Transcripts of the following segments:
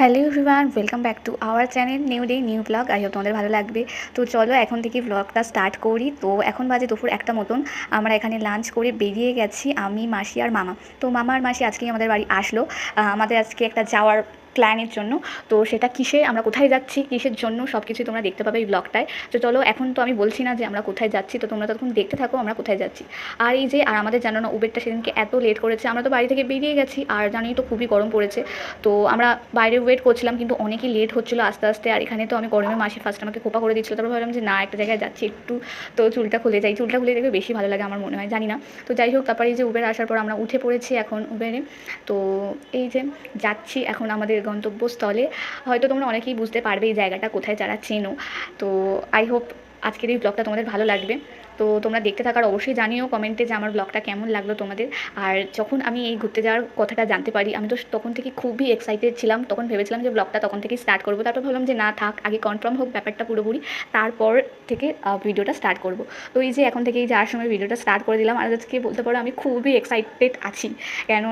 Hello everyone, welcome back to our channel new day new blog. I hope তোমাদের ভালো লাগবে। তো চলো এখন থেকে ব্লগটা স্টার্ট করি। তো এখন বাজে দুপুর 1টা মতন। আমরা এখানে লাঞ্চ করে বেরিয়ে গেছি, আমি, মাসি আর মামা। তো মামা আর মাসি আজকেই আমাদের বাড়ি আসলো আমাদের আজকে একটা যাওয়ার প্ল্যানের জন্য। তো সেটা কিসে, আমরা কোথায় যাচ্ছি, কিসের জন্য, সব কিছুই তোমরা দেখতে পাবে এই ব্লগটায়। তো চলো, এখন তো আমি বলছি না যে আমরা কোথায় যাচ্ছি, তো তোমরা তখন দেখতে থাকো আমরা কোথায় যাচ্ছি। আর এই যে আমাদের জানো না, উবেরটা সেদিনকে এত লেট করেছে। আমরা তো বাড়ি থেকে বেরিয়ে গেছি, আর জানি তো খুবই গরম পড়েছে। তো আমরা বাইরে ওয়েট করছিলাম, কিন্তু অনেকই লেট হচ্ছিলো আস্তে আস্তে। আর এখানে তো আমি গরমে মাসি ফার্স্ট আমাকে খোপা করে দিচ্ছিলো। তারপর ভাবলাম যে না, একটা জায়গায় যাচ্ছি একটু, তো চুলটা খুলে যাই। চুলটা খুলে দেখবে বেশি ভালো লাগে আমার মনে হয়, জানি না। তো যাই হোক, তারপরে এই যে উবের আসার পর আমরা উঠে পড়েছি এখন উবেরে। তো এই যে যাচ্ছি এখন আমাদের গন্তব্যস্থলে। হয়তো তোমরা অনেকেই বুঝতে পারবে এই জায়গাটা কোথায়, যারা চেনো। তো আই হোপ আজকের এই ব্লগটা তোমাদের ভালো লাগবে। তো তোমরা দেখতে থাকার অবশ্যই জানিও কমেন্টে যে আমার ব্লগটা কেমন লাগলো তোমাদের। আর যখন আমি এই ঘুরতে যাওয়ার কথাটা জানতে পারি, আমি তো তখন থেকে খুবই এক্সাইটেড ছিলাম। তখন ভেবেছিলাম যে ব্লগটা তখন থেকেই স্টার্ট করবো। তারপর ভাবলাম যে না থাক, আগে কনফার্ম হোক ব্যাপারটা পুরোপুরি, তারপর থেকে ভিডিওটা স্টার্ট করবো। তো এই যে এখন থেকেই যাওয়ার সময় ভিডিওটা স্টার্ট করে দিলাম। আর আজকে বলতে পারো আমি খুবই এক্সাইটেড আছি। কেন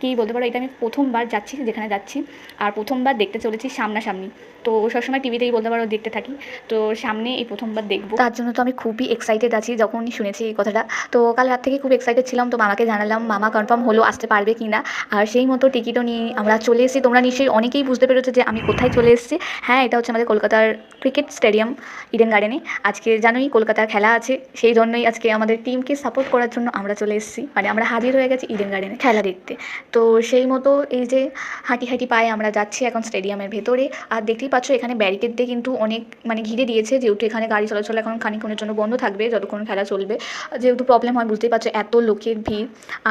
কি বলতে পারো, এটা আমি প্রথমবার যাচ্ছি যেখানে যাচ্ছি, আর প্রথমবার দেখতে চলেছি সামনাসামনি। তো সবসময় টিভিতেই বলতে পারো দেখতে থাকি, তো সামনে এই প্রথমবার দেখবো, তার জন্য তো আমি খুবই এক্সাইটেড আছি যখনই শুনেছি এই কথাটা। তো কাল রাত থেকে খুব এক্সাইটেড ছিলাম। তো মামাকে জানালাম, মামা কনফার্ম হলো আসতে পারবে কি না। আর সেই মতো টিকিটও নিয়ে আমরা চলে এসেছি। তোমরা নিশ্চয়ই অনেকেই বুঝতে পেরেছো যে আমি কোথায় চলে এসেছি। হ্যাঁ, এটা হচ্ছে আমাদের কলকাতার ক্রিকেট স্টেডিয়াম, ইডেন গার্ডেনে। আজকে জানোই কলকাতার খেলা আছে, সেই জন্যই আজকে আমাদের টিমকে সাপোর্ট করার জন্য আমরা চলে এসেছি, মানে আমরা হাজির হয়ে গেছি ইডেন গার্ডেনে খেলা দেখতে। তো সেই মতো এই যে হাঁটি হাঁটি পায়ে আমরা যাচ্ছি এখন স্টেডিয়ামের ভেতরে। আর দেখতেই পাচ্ছ এখানে ব্যারিকেড দিয়ে কিন্তু অনেক মানে ঘিরে দিয়েছে, যেহেতু এখানে গাড়ি চলাচল এখন খানিকক্ষণের জন্য বন্ধ থাকবে যতক্ষণ খেলা চলবে। যেহেতু প্রবলেম হয় বুঝতেই পারছো, এত লোকের ভিড়।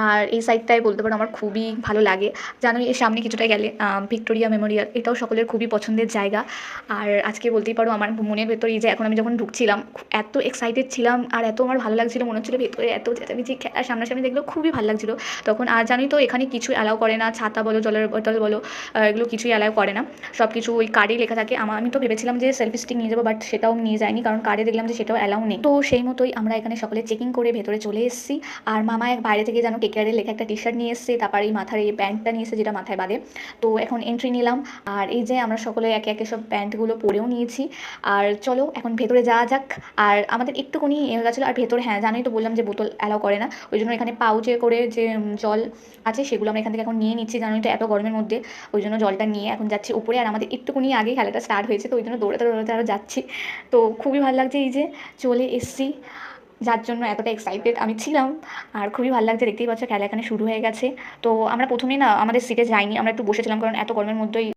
আর এই সাইডটায় বলতে পারো আমার খুবই ভালো লাগে। জানোই এর সামনে কিছুটা গেলে ভিক্টোরিয়া মেমোরিয়াল, এটাও সকলের খুবই পছন্দের জায়গা। আর আজকে বলতেই পারো আমার মনের ভেতর এই যে এখন আমি যখন ঢুকছিলাম এত এক্সাইটেড ছিলাম, আর এত আমার ভালো লাগছিলো, মনে হচ্ছিলো ভেতরে এত চেঁচামেচি, খেলা সামনাসামনি দেখলেও খুবই ভালো লাগছিলো তখন। আর জানোই তো এখানে কিছু অ্যালাউ করে না, ছাতা বলো, জলের বোতল বলো, এগুলো কিছুই অ্যালাউ করে না। সব কিছু ওই কার্ডেই লেখা থাকে। আমি তো ভেবেছিলাম যে সেলফি স্টিক নিয়ে যাবো, বাট সেটাও নিয়ে যায়নি, কারণ কার্ডে দেখলাম যে সেটাও অ্যালাউ নেই। তো সেই মতোই আমরা এখানে সকলে চেকিং করে ভেতরে চলে এসেছি। আর মামা এক বাইরে থেকে যেন কেকেআরের লেখা একটা টি শার্ট নিয়ে এসেছে, তারপর এই মাথার এই প্যান্টটা নিয়ে এসেছে যেটা মাথায় বাঁধে। তো এখন এন্ট্রি নিলাম। আর এই যে আমরা সকলে একে একে সব প্যান্টগুলো পরেও নিয়েছি। আর চলো এখন ভেতরে যাওয়া যাক। আর আমাদের একটুখানি এ গেছিলো। আর ভেতরে হ্যাঁ জানোই তো, বললাম যে বোতল অ্যালাউ করে না, ওই জন্য এখানে পাউচে করে যে জল আছে সেগুলো আমরা এখান থেকে এখন নিয়ে নিচ্ছি। জানোই তো এত গরমের মধ্যে, ওই জন্য জলটা নিয়ে এখন যাচ্ছি উপরে। আর আমাদের একটুখানি আগে খেলাটা স্টার্ট হয়েছে, তো ওই জন্য দৌড়াতে দৌড়াতে আরও যাচ্ছি। তো খুবই ভালো লাগছে এই যে চলে এসছি, যার জন্য এতটা এক্সাইটেড আমি ছিলাম। আর খুবই ভালো লাগছে, দেখতেই পাচ্ছ খেলা এখানে শুরু হয়ে গেছে। তো আমরা প্রথমেই না আমাদের সিটে যাইনি, আমরা একটু বসেছিলাম, কারণ এত গরমের মধ্যেই